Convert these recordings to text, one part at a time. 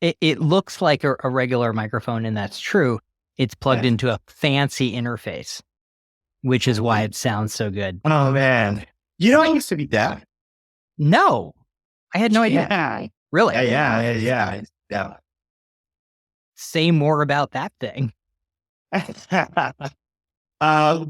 It looks like a regular microphone, and that's true. It's plugged into a fancy interface, which is why it sounds so good. Oh man. You know, I used to be deaf. No, I had no idea. Yeah. Really? Yeah. Say more about that thing.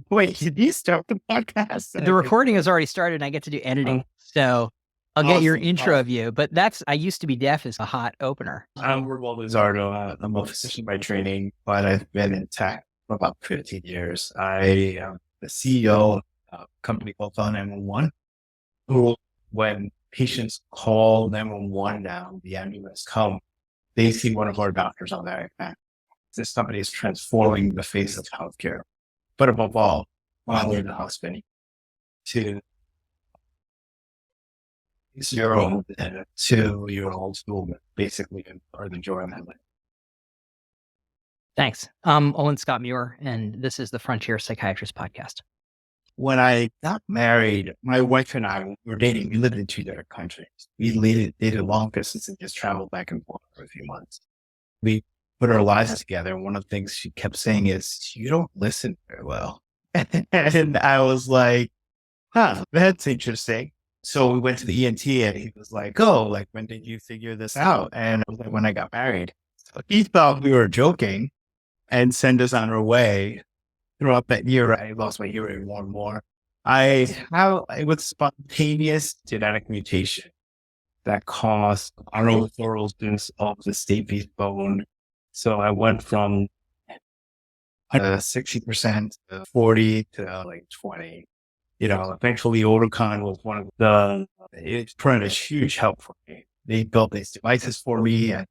Wait, did you start the podcast? The recording has already started and I get to do editing. So I'll get your intro of you, but I used to be deaf is a hot opener. I'm Ramon Lizardo. I'm a physician by training, but I've been in tech for about 15 years. I am the CEO of a company called 911, who, when patients call 911 now, the ambulance come, they see one of our doctors on their iPad. This company is transforming the face of healthcare. But above all, while they're in the hospital, to 6-year-old and a 2-year-old who basically are the joy of my life. Thanks. Owen Muir, and this is the Frontier Psychiatrist Podcast. When I got married, my wife and I were dating. We lived in 2 different countries. We dated long distance and just traveled back and forth for a few months. We put our lives together. One of the things she kept saying is, "You don't listen very well." And I was like, huh, that's interesting. So we went to the ENT and he was like, "Oh, like, when did you figure this out?" And I was like, "When I got married." So he thought we were joking and sent us on our way. Throughout that year, I lost my hearing more and more. It was spontaneous genetic mutation that caused aneurysm of the stapes bone. So I went from 60% to 40 to like 20. Eventually Oticon was one of it provided a huge help for me. They built these devices for me and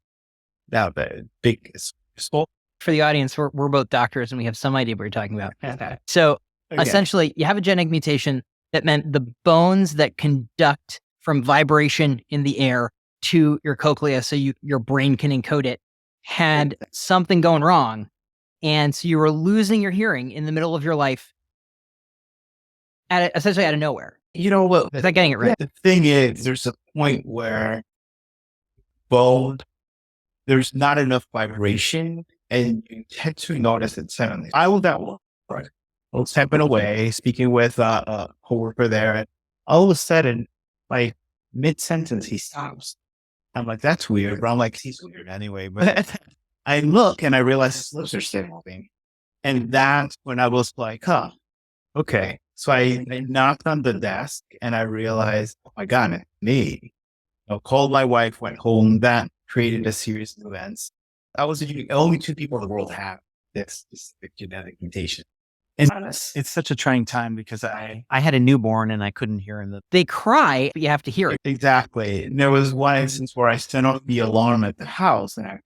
that big useful. For the audience, we're both doctors and we have some idea what you're talking about. So essentially you have a genetic mutation that meant the bones that conduct from vibration in the air to your cochlea so your brain can encode it had something going wrong. And so you were losing your hearing in the middle of your life essentially out of nowhere. You know what? Is that getting it right? The thing is, there's a point where there's not enough vibration and you tend to notice it suddenly. I was at work, right? I was stepping away, speaking with a coworker there, and all of a sudden, like mid-sentence, he stops. I'm like, that's weird. But I'm like, he's weird anyway. But I look and I realize his lips are still moving. And that's when I was like, huh, okay. So I knocked on the desk and I realized, oh my God, it's me. Called my wife, went home. That created a series of events. I was the only 2 people in the world have this specific genetic mutation. And it's such a trying time because I had a newborn and I couldn't hear him. They cry, but you have to hear it. Exactly. And there was one instance where I sent off the alarm at the house and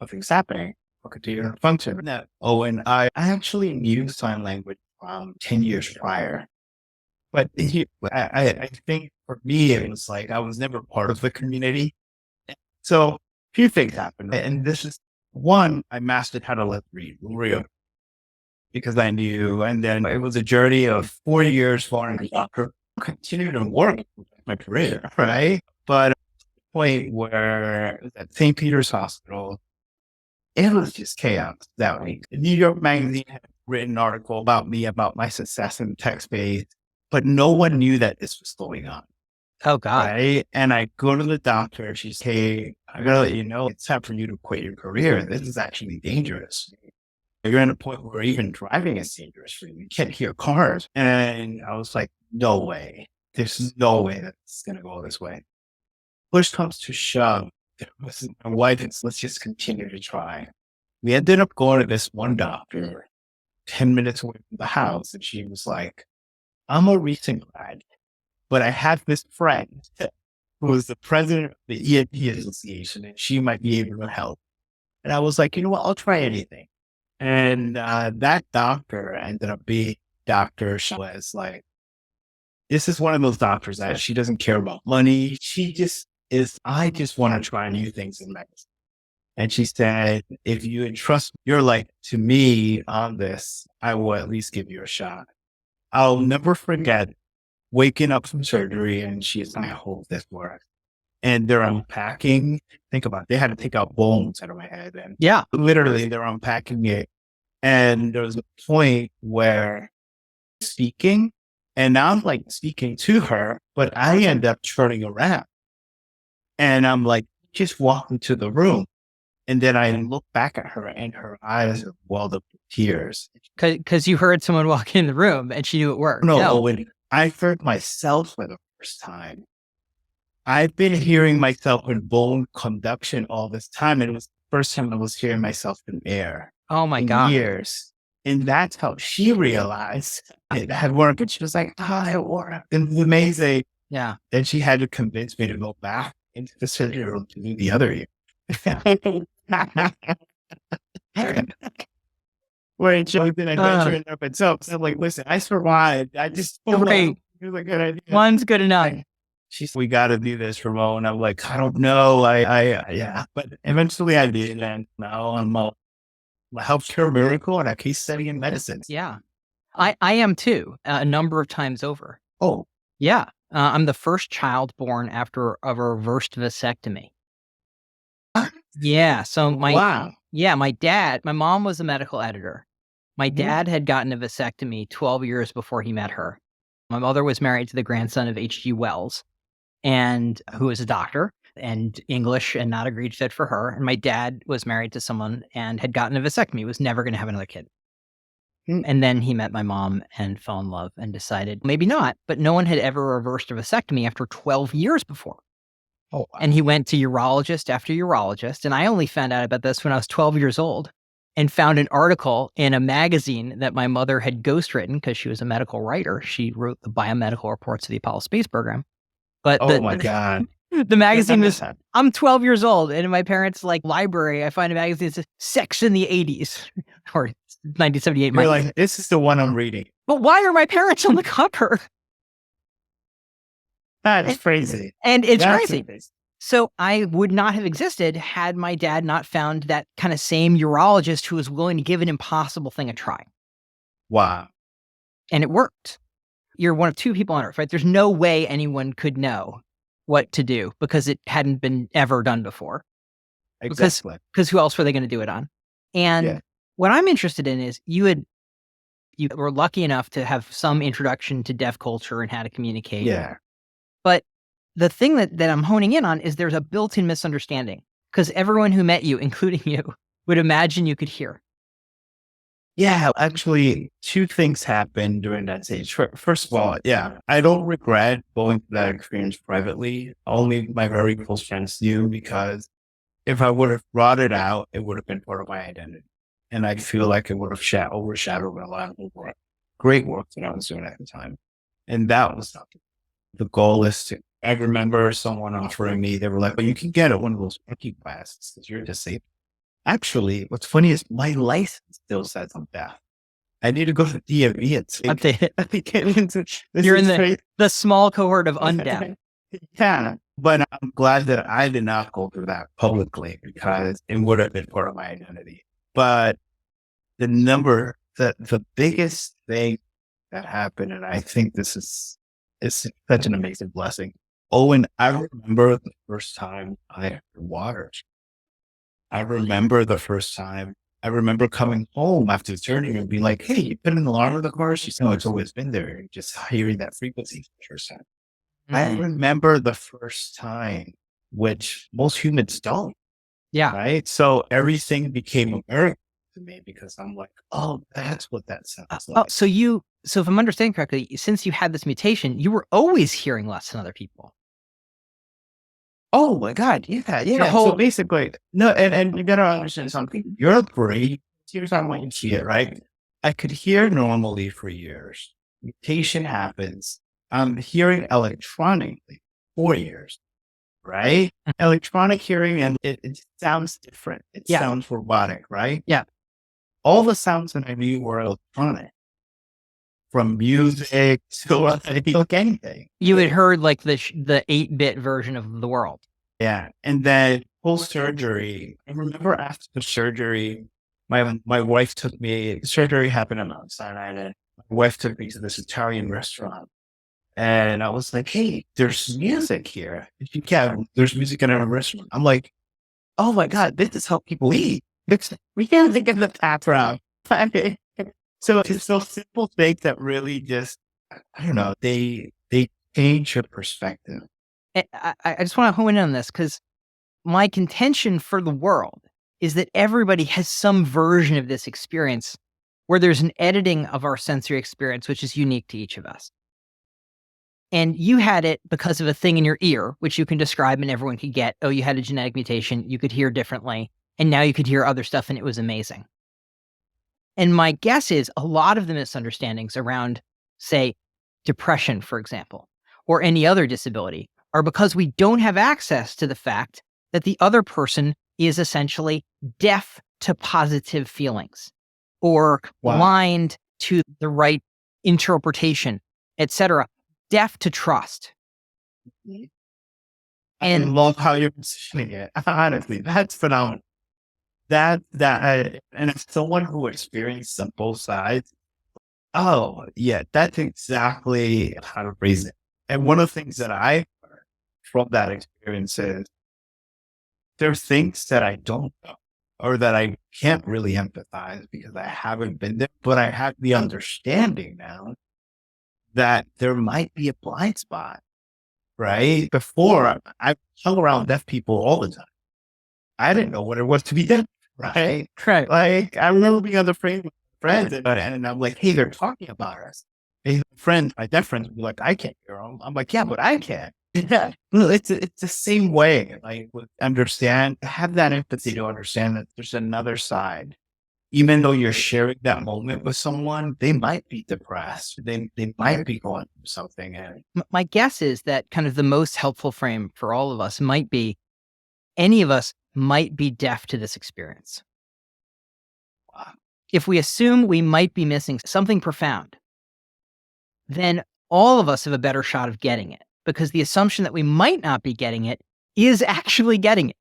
nothing's happening. I could do it function. No. Oh, and I actually knew sign language 10 years prior. But I think for me, it was like I was never part of the community. So a few things happened. And this is one, I mastered how to read real because I knew. And then it was a journey of 4 years following the doctor, continued to work my career, right? But at the point where at St. Peter's Hospital, it was just chaos that week. The New York Magazine had written an article about me, about my success in the tech space, but no one knew that this was going on. Oh, God. Right? And I go to the doctor. She's, "Hey, I gotta let you know, it's time for you to quit your career. This is actually dangerous. You're at a point where even driving is dangerous for you. You can't hear cars." And I was like, no way. There's no way that it's going to go this way. Push comes to shove. My wife says, "Let's just continue to try." We ended up going to this one doctor 10 minutes away from the house. And she was like, "I'm a recent grad, but I have this friend who was the president of the ENT Association, and she might be able to help." And I was like, you know what? I'll try anything. And that doctor ended up being She was like, this is one of those doctors that she doesn't care about money. She just I just want to try new things in medicine. And she said, "If you entrust your life to me on this, I will at least give you a shot." I'll never forget waking up from surgery and she's like, "I hope this works." and they're unpacking. Think about it. They had to take out bones out of my head. And Yeah. literally they're unpacking it. And there was a point where speaking, and I'm like speaking to her, but I end up turning around and I'm like, just walking to the room. And then I look back at her and her eyes are welled up with tears. Because you heard someone walk in the room and she knew it worked. No, Owen, I heard myself for the first time. I've been hearing myself in bone conduction all this time. And it was the first time I was hearing myself in air. Oh my God. Years. And that's how she realized it had worked. And she was like, it worked. It was amazing. Yeah. Then she had to convince me to go back into the surgery room to do the other ear. Where it shows an adventure in of itself. So I'm like, listen, I survived. I just Great. It was a good idea. One's good enough. She's, we got to do this, Ramon. I'm like, I don't know. Yeah. But eventually I did. And now I'm a healthcare miracle and a case study in medicine. Yeah. I am too, a number of times over. Oh. Yeah. I'm the first child born after a reversed vasectomy. Yeah. So my mom was a medical editor. My dad had gotten a vasectomy 12 years before he met her. My mother was married to the grandson of H.G. Wells, and who was a doctor and English and not a great fit for her. And my dad was married to someone and had gotten a vasectomy, was never going to have another kid. And then he met my mom and fell in love and decided maybe not, but no one had ever reversed a vasectomy after 12 years before. Oh, wow. And he went to urologist after urologist. And I only found out about this when I was 12 years old and found an article in a magazine that my mother had ghostwritten because she was a medical writer. She wrote the biomedical reports of the Apollo space program. But my God. The magazine was, I'm 12 years old, and in my parents' library, I find a magazine that says Sex in the 80s or 1978. You're like, this is the one I'm reading. But why are my parents on the cover? That's crazy. And it's crazy. So I would not have existed had my dad not found that kind of same urologist who was willing to give an impossible thing a try. Wow. And it worked. You're one of two people on Earth, right? There's no way anyone could know what to do because it hadn't been ever done before. Exactly. Because who else were they going to do it on? And what I'm interested in is you were lucky enough to have some introduction to deaf culture and how to communicate. Yeah. But the thing that I'm honing in on is there's a built-in misunderstanding because everyone who met you, including you, would imagine you could hear. Yeah, actually, two things happened during that stage. First of all, I don't regret going through that experience privately. Only my very close friends do, because if I would have brought it out, it would have been part of my identity. And I feel like it would have overshadowed a lot of great work that I was doing at the time. And that was not the goal. Is to, I remember someone offering me, they were like, well, you can get one of those rookie classes because you're disabled. Actually, what's funny is my license still says I'm deaf. I need to go to the DMV and update it. You're in the small cohort of undeaf. Yeah, but I'm glad that I did not go through that publicly because it would have been part of my identity. But the biggest thing that happened, and I think this is such an amazing blessing. Owen, I remember the first time I had water. I remember the first time. I remember coming home after the journey and being like, hey, you put an alarm in the car? She said, no, it's always been there. Just hearing that frequency for the first time. I remember the first time, which most humans don't. Yeah. Right? So everything became a miracle to me because I'm like, oh, that's what that sounds like. So if I'm understanding correctly, since you had this mutation, you were always hearing less than other people. Oh my God. Yeah. So basically, no, and you gotta understand something. Your brain, here's how I want you to see it, right? I could hear normally for years. Mutation happens. I'm hearing electronically 4 years, right? Electronic hearing, and it sounds different. It sounds robotic, right? Yeah. All the sounds that I knew were electronic. From music to anything. You had heard like the 8-bit version of the world. Yeah. And then post surgery, I remember after the surgery, my wife took me, surgery happened on Mount Sinai, and my wife took me to this Italian restaurant. And I was like, hey, there's music here. And she, yeah, there's music in our restaurant. I'm like, oh my God, this is how people eat. We can't think of the background. So it's those simple things that really just, I don't know, they change your perspective. I just want to hone in on this because my contention for the world is that everybody has some version of this experience where there's an editing of our sensory experience, which is unique to each of us. And you had it because of a thing in your ear, which you can describe and everyone could get. Oh, you had a genetic mutation. You could hear differently. And now you could hear other stuff and it was amazing. And my guess is a lot of the misunderstandings around, say, depression, for example, or any other disability are because we don't have access to the fact that the other person is essentially deaf to positive feelings or blind to the right interpretation, etc., deaf to trust. And I love how you're positioning it. Honestly, that's phenomenal. And as someone who experienced on both sides, oh yeah, that's exactly how to raise it. And one of the things that I learned from that experience is there are things that I don't know or that I can't really empathize because I haven't been there, but I have the understanding now that there might be a blind spot, right? Before, I hung around deaf people all the time. I didn't know what it was to be deaf, right? Right. Like, I remember being on the frame with friends and I'm like, hey, they're talking about us. Hey, friends, my deaf friends would be like, I can't hear them. I'm like, yeah, but I can. Yeah. Well, it's the same way. Like, have that empathy to understand that there's another side. Even though you're sharing that moment with someone, they might be depressed. They might be going through something. And my guess is that kind of the most helpful frame for all of us might be any of us might be deaf to this experience. If we assume we might be missing something profound, then all of us have a better shot of getting it because the assumption that we might not be getting it is actually getting it.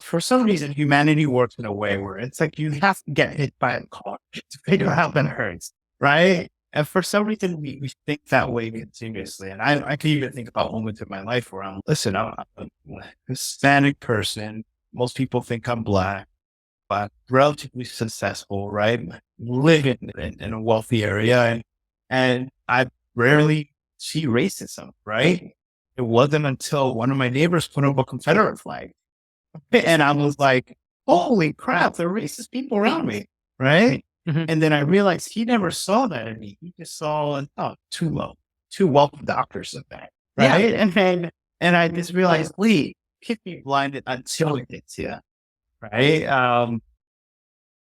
For some reason, humanity works in a way where it's like you have to get hit by a car to figure out how that hurts, right? And for some reason, we think that way continuously. And I can even think about moments in my life where I'm a Hispanic person. Most people think I'm black, but relatively successful, right? Living in a wealthy area. And I rarely see racism, right? It wasn't until one of my neighbors put up a Confederate flag. And I was like, holy crap, there are racist people around me, right? Mm-hmm. And then I realized he never saw that in me. He just saw two wealthy doctors of that, right? Yeah. And I just realized, Lee, keep me blinded until it gets you, right?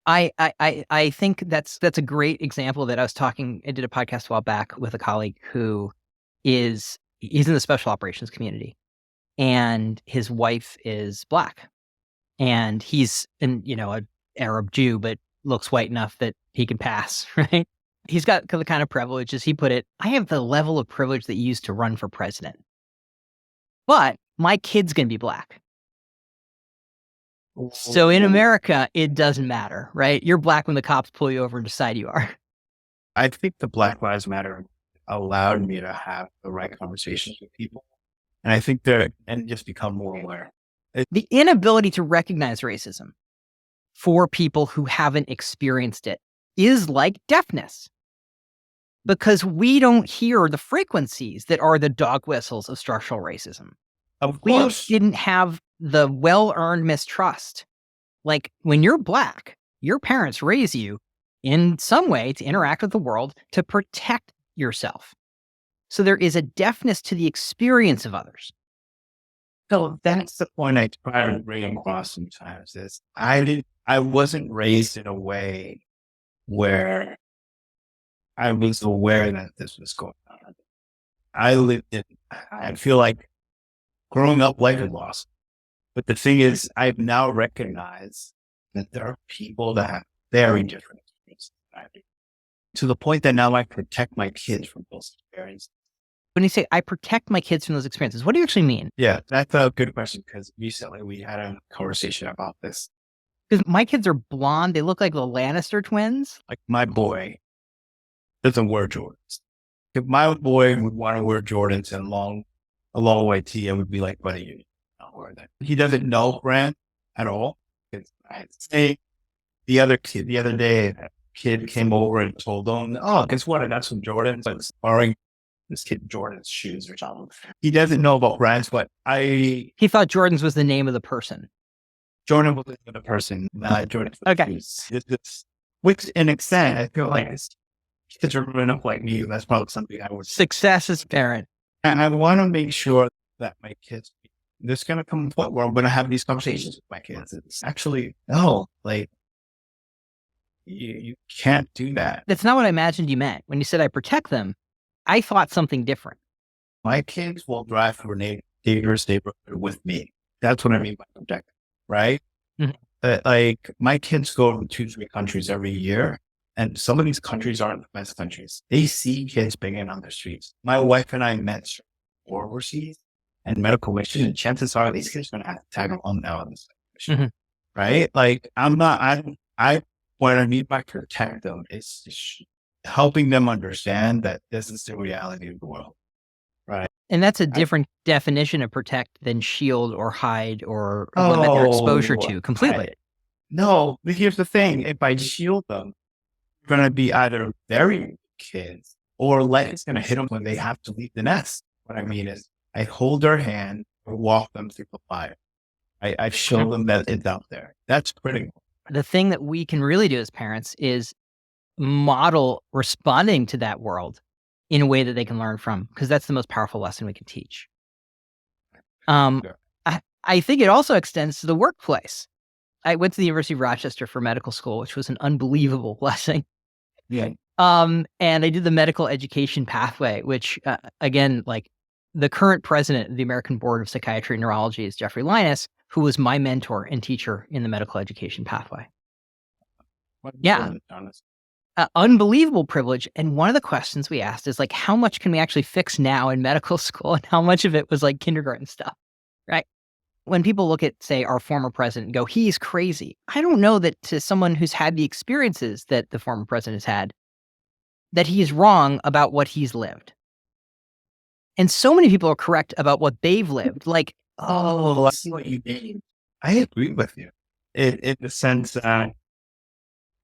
I think that's a great example that I did a podcast a while back with a colleague who he's in the special operations community. And his wife is black, and he's an Arab Jew, but looks white enough that he can pass, right? He's got the kind of privilege, as he put it, I have the level of privilege that you used to run for president, but my kid's going to be black. So in America, it doesn't matter, right? You're black when the cops pull you over and decide you are. I think the Black Lives Matter allowed me to have the right conversations with people. And I think and just become more aware. The inability to recognize racism for people who haven't experienced it is like deafness, because we don't hear the frequencies that are the dog whistles of structural racism. Of course. We didn't have the well-earned mistrust. Like when you're black, your parents raise you in some way to interact with the world to protect yourself. So there is a deafness to the experience of others. So that's the point I try to bring across sometimes is I wasn't raised in a way where I was aware that this was going on. I feel like growing up life and loss. But the thing is, I've now recognized that there are people that have very different experiences than I do. To the point that now I protect my kids from those experiences. When you say I protect my kids from those experiences, what do you actually mean? Yeah, that's a good question because recently we had a conversation about this. Because my kids are blonde. They look like the Lannister twins. Like my boy doesn't wear Jordans. If my boy would want to wear Jordans and a long white tee, I would be like, buddy, you not wear that. He doesn't know brand at all. I say the other day, a kid came over and told him, oh, guess what? I got some Jordans. I was borrowing this kid Jordan's shoes or something. He doesn't know about brands, but he thought Jordan's was the name of the person. Jordan was the person, not Jordan. Okay. Which in extent, I feel like kids are growing up like me. That's probably something I would success as parent. And I want to make sure that my kids, there's going to come a point where I'm going to have these conversations with my kids. It's actually, no, like, you can't do that. That's not what I imagined you meant. When you said I protect them, I thought something different. My kids will drive through a dangerous neighborhood with me. That's what I mean by protect, right? Mm-hmm. Like, my kids go to 2-3 countries every year. And some of these countries aren't the best countries. They see kids banging on the streets. My wife and I met overseas and medical mission, and chances are these kids are going to have to tag along now on this mission, mm-hmm. right? Like, what I mean by protect them is helping them understand that this is the reality of the world, right? And that's a different definition of protect than shield or hide or limit their exposure to completely. No, but here's the thing. If I shield them, going to be either very kids or it's going to hit them when they have to leave the nest. What I mean is I hold their hand or walk them through the fire. I show them that it's out there. That's critical. The thing that we can really do as parents is model responding to that world in a way that they can learn from, because that's the most powerful lesson we can teach. I think it also extends to the workplace. I went to the University of Rochester for medical school, which was an unbelievable blessing. Yeah. And I did the medical education pathway, which, again, like the current president of the American Board of Psychiatry and Neurology is Jeffrey Linus, who was my mentor and teacher in the medical education pathway. Yeah. Unbelievable privilege. And one of the questions we asked is like, how much can we actually fix now in medical school? And how much of it was like kindergarten stuff, right? When people look at, say, our former president and go, he's crazy. I don't know that to someone who's had the experiences that the former president has had, that he's wrong about what he's lived. And so many people are correct about what they've lived. Like, I see what you mean. I agree with you in the sense that,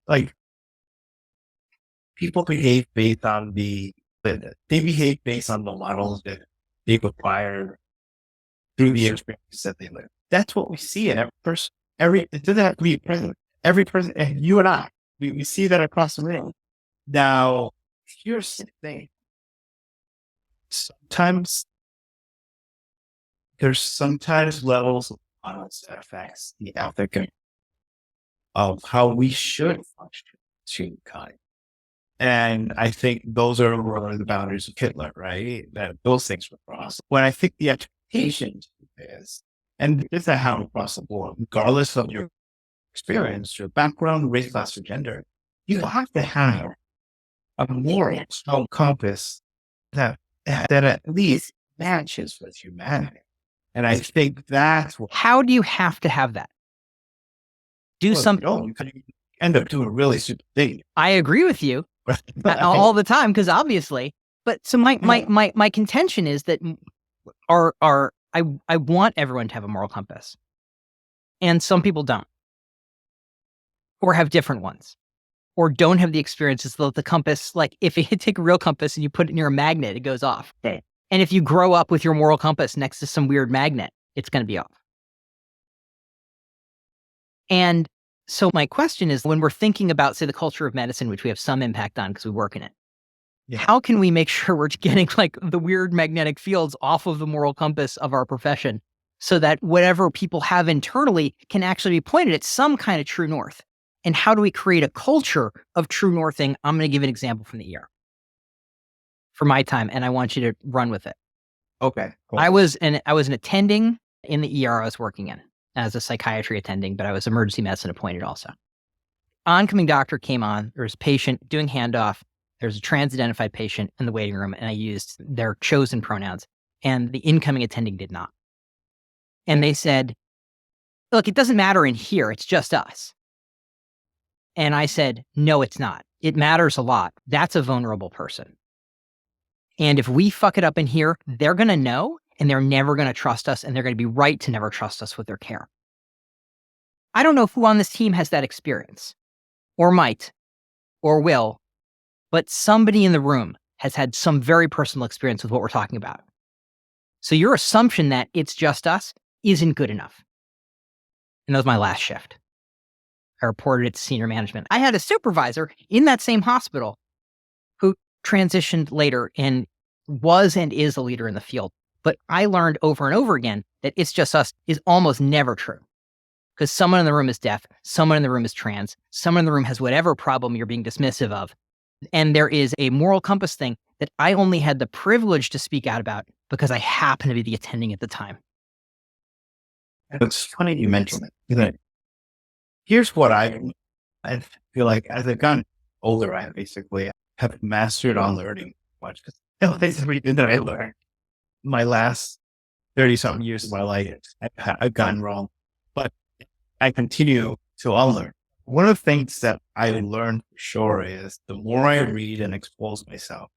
like, people behave based on they behave based on the models that they've acquired through the experiences that they live. That's what we see in every person. It doesn't have to be a president. Every person, and you and I, we see that across the world. Now, here's the thing. There's levels of violence that affects the ethic of how we should function as humankind. And I think those are the boundaries of Hitler, right? That those things were crossed. When I think the expectation is, and this is how across the board, regardless of your experience, your background, race, class, or gender, you have to have a moral compass that at least matches with humanity. And I think that's what. How do you have to have that? Something. You can end up doing a really stupid thing. I agree with you all the time, because obviously. But so my contention is that I want everyone to have a moral compass, and some people don't, or have different ones, or don't have the experiences that the compass. Like if you take a real compass and you put it near a magnet, it goes off. Okay. And if you grow up with your moral compass next to some weird magnet, it's going to be off. And so my question is, when we're thinking about, say, the culture of medicine, which we have some impact on because we work in it, how can we make sure we're getting like the weird magnetic fields off of the moral compass of our profession so that whatever people have internally can actually be pointed at some kind of true north? And how do we create a culture of true northing? I'm going to give an example from the ER for my time, and I want you to run with it. Okay. Cool. I was an attending in the ER I was working in as a psychiatry attending, but I was emergency medicine appointed also. Oncoming doctor came on. There was a patient doing handoff. There's a trans-identified patient in the waiting room, and I used their chosen pronouns, and the incoming attending did not. And they said, look, it doesn't matter in here. It's just us. And I said, no, it's not. It matters a lot. That's a vulnerable person. And if we fuck it up in here, they're going to know, and they're never going to trust us, and they're going to be right to never trust us with their care. I don't know who on this team has that experience, or might, or will, but somebody in the room has had some very personal experience with what we're talking about. So your assumption that it's just us isn't good enough. And that was my last shift. I reported it to senior management. I had a supervisor in that same hospital who transitioned later and was and is a leader in the field. But I learned over and over again that it's just us is almost never true. Because someone in the room is deaf, someone in the room is trans, someone in the room has whatever problem you're being dismissive of. And there is a moral compass thing that I only had the privilege to speak out about because I happened to be the attending at the time. It's funny you mentioned it. Here's what I feel like as I've gotten older, I basically have mastered on learning much. Because everything that I learned my last 30-something years of my life, I've gotten wrong. But I continue to unlearn. One of the things that I learned for sure is the more I read and expose myself,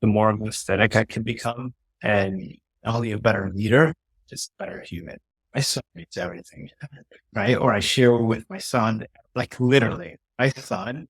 the more aesthetic I can become, and not only a better leader, just a better human. My son reads everything, right? Or I share with my son, like literally, my son,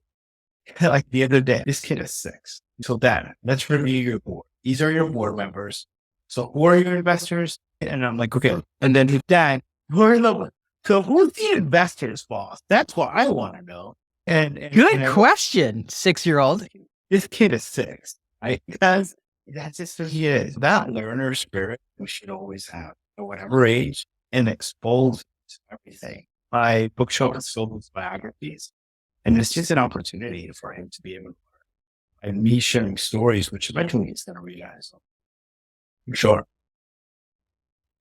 like the other day, this kid is 6. So Dad, let's review your board. These are your board members. So who are your investors? And I'm like, okay. And then Dad, who's the investors, boss? That's what I want to know. And Good question, 6-year-old. This kid is 6, right? Because that's just who he is. That learner spirit we should always have at whatever age, and expose everything. My bookshelf is filled with biographies, and it's just an opportunity for him to be able to learn. And me sharing stories, which eventually he's going to realize. For sure.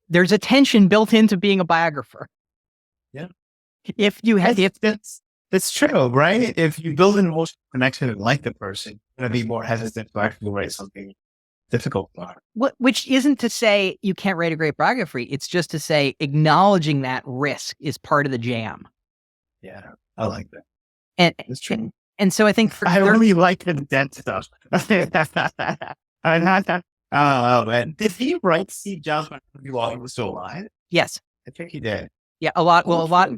There's a tension built into being a biographer. Yeah. If you have, that's true, right? If you build an emotional connection and like the person, you're going to be more hesitant to actually write something difficult. Which isn't to say you can't write a great biography. It's just to say acknowledging that risk is part of the jam. Yeah, I like that. And it's true. And so I think I really like the dense stuff. I'm not that. Oh man, did he write Steve Jobs while he was still alive? Yes, I think he did. Yeah, a lot. Well, a lot.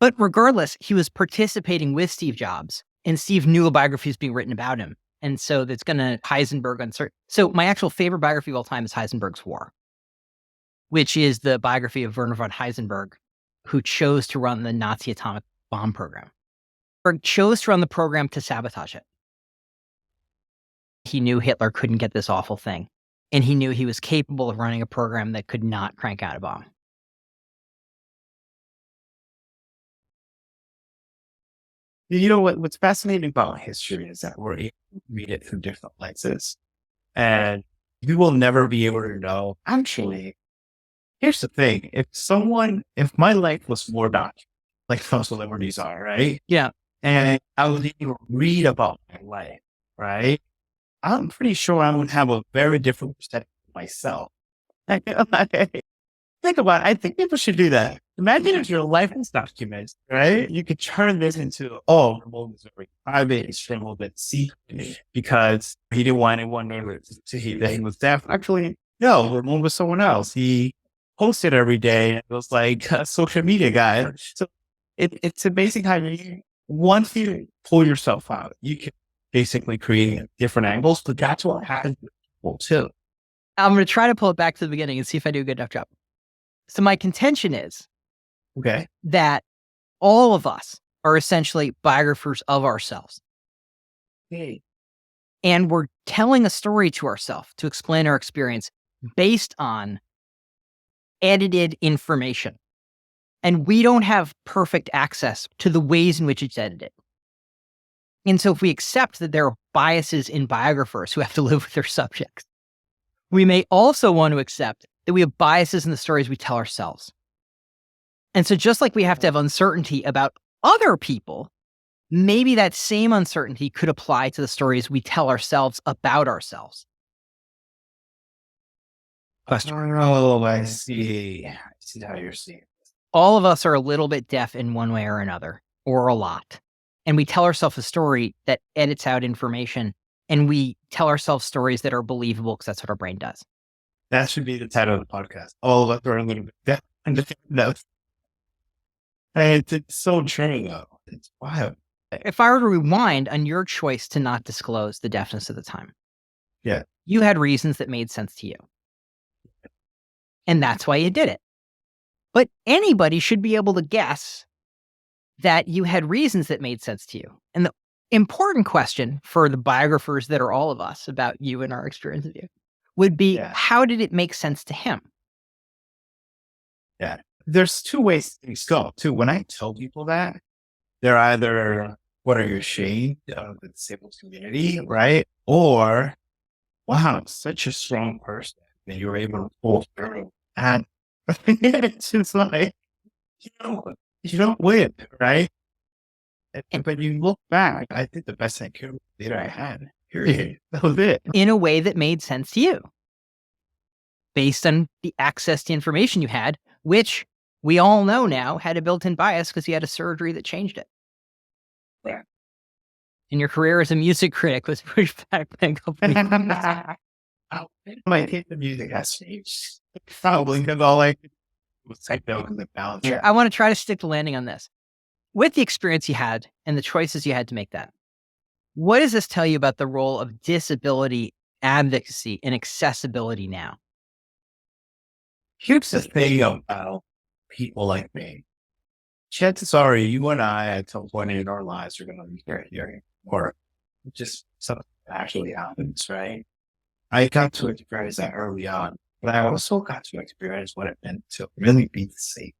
But regardless, he was participating with Steve Jobs, and Steve knew a biography was being written about him. And so that's going to Heisenberg uncertain. So my actual favorite biography of all time is Heisenberg's War, which is the biography of Werner von Heisenberg, who chose to run the Nazi atomic bomb program. Or chose to run the program to sabotage it. He knew Hitler couldn't get this awful thing, and he knew he was capable of running a program that could not crank out a bomb. You know what's fascinating about history is that we're able to read it through different lenses, and we will never be able to know. Actually, here's the thing: if my life was more documented, like some celebrities are, right? Yeah, and I was able to read about my life, right? I'm pretty sure I would have a very different perspective of myself. Think about it. I think people should do that. Imagine if your life was documented, right? You could turn this into, Ramon was very private, he's a little bit secret because he didn't want anyone to hear that he was deaf. Actually, no, Ramon was someone else. He posted every day. It was like a social media guy. So it's amazing how once you pull yourself out, you can basically create different angles, but that's what happens with people too. I'm going to try to pull it back to the beginning and see if I do a good enough job. So my contention is that all of us are essentially biographers of ourselves. Okay. And we're telling a story to ourselves to explain our experience based on edited information. And we don't have perfect access to the ways in which it's edited. And so if we accept that there are biases in biographers who have to live with their subjects, we may also want to accept that we have biases in the stories we tell ourselves. And so just like we have to have uncertainty about other people, maybe that same uncertainty could apply to the stories we tell ourselves about ourselves. Question. Oh, I see. I see how you're seeing it. All of us are a little bit deaf in one way or another, or a lot. And we tell ourselves a story that edits out information and we tell ourselves stories that are believable because that's what our brain does. That should be the title of the podcast. Oh, let's learn a little bit. No. It's so true, though. It's wild. If I were to rewind on your choice to not disclose the deafness at the time, Yeah. you had reasons that made sense to you. And that's why you did it. But anybody should be able to guess that you had reasons that made sense to you. And the important question for the biographers that are all of us about you and our experience of you would be, how did it make sense to him? Yeah. There's two ways things go, too. When I tell people that, they're either, what are you ashamed of the disabled community, right? Or, wow, such a strong person that you were able to pull through. And it's just like, you don't win, right? But you look back, I did the best I could with the data I had. Period. That was it. In a way that made sense to you, based on the access to information you had, which we all know now had a built-in bias because you had a surgery that changed it. Yeah. And your career as a music critic was pushed back by a couple of years. My taste of music has changed. Probably because all I could was type out in the balance. I want to try to stick the landing on this. With the experience you had and the choices you had to make that, what does this tell you about the role of disability advocacy and accessibility now? Here's the thing about people like me. Chances are you and I at some point in our lives are going to be here, or just something actually happens, right? I got to experience that early on, but I also got to experience what it meant to really be safe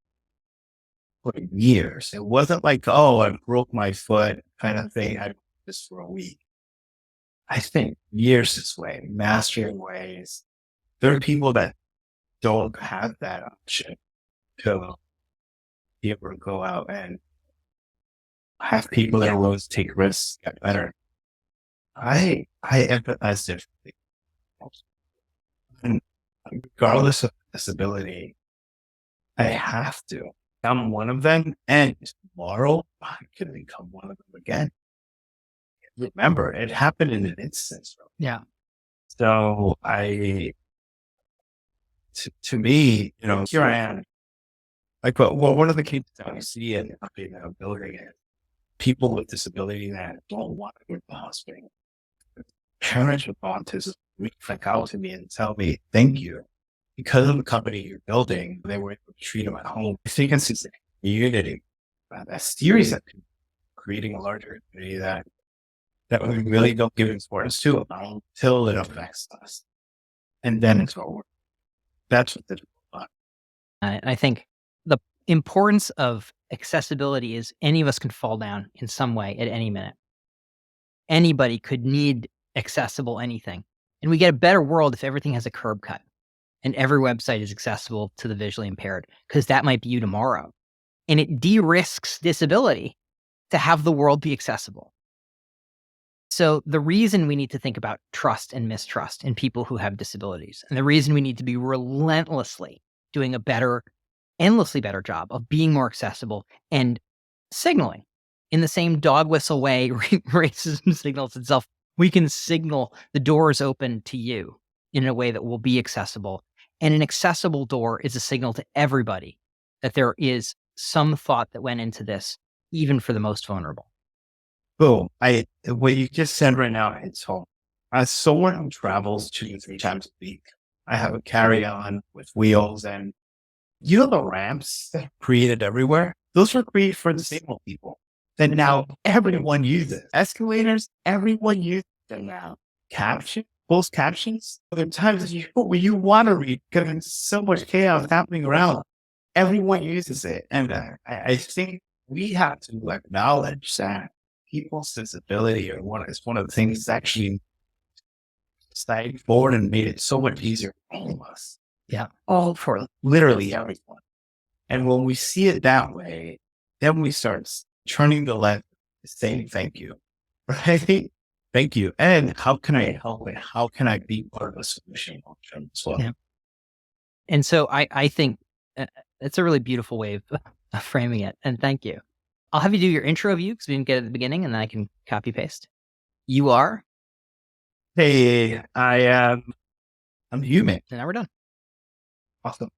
for years. It wasn't like, oh, I broke my foot kind of thing. I did this for a week. I spent years this way, mastering ways. There are people that don't have that option to be able to go out and have people that are willing to take risks, get better. I empathize differently. And regardless of disability, I have to. I'm one of them, and tomorrow I could become one of them again. Remember, it happened in an instant. Yeah. So to me, here I am. Like, well, one of the cases that we see in the building is people with disability that don't want to go to the hospital. Parents with autism reach out to me and tell me, thank you. Because of the company you're building, they were able to treat them at home. I think it's a community, a series of people creating a larger community that we really don't give importance to until it affects us. And then it's over. That's what this is about. I think the importance of accessibility is any of us can fall down in some way at any minute. Anybody could need accessible anything. And we get a better world if everything has a curb cut and every website is accessible to the visually impaired, because that might be you tomorrow. And it de-risks disability to have the world be accessible. So the reason we need to think about trust and mistrust in people who have disabilities, and the reason we need to be relentlessly doing a better, endlessly better job of being more accessible and signaling in the same dog whistle way racism signals itself, we can signal the door is open to you in a way that will be accessible. And an accessible door is a signal to everybody that there is some thought that went into this, even for the most vulnerable. Boom. What you just said right now hits home. As someone who travels 2 to 3 times a week, I have a carry-on with wheels, and the ramps that are created everywhere, those were created for disabled people. That now everyone uses. Escalators, everyone uses them now. Closed captions. There are times when you want to read because there's so much chaos happening around. Everyone uses it. And I think we have to acknowledge that people's disability is one of the things that's actually stayed forward and made it so much easier for all of us. Yeah. All for literally everyone. And when we see it that way, then we start turning the lens, saying thank you. Right? Thank you. And how can I help it? How can I be part of a solution as well? Yeah. And so I think it's a really beautiful way of framing it. And thank you. I'll have you do your intro of you because we didn't get it at the beginning, and then I can copy paste. You are? Hey, I'm human. And now we're done. Awesome.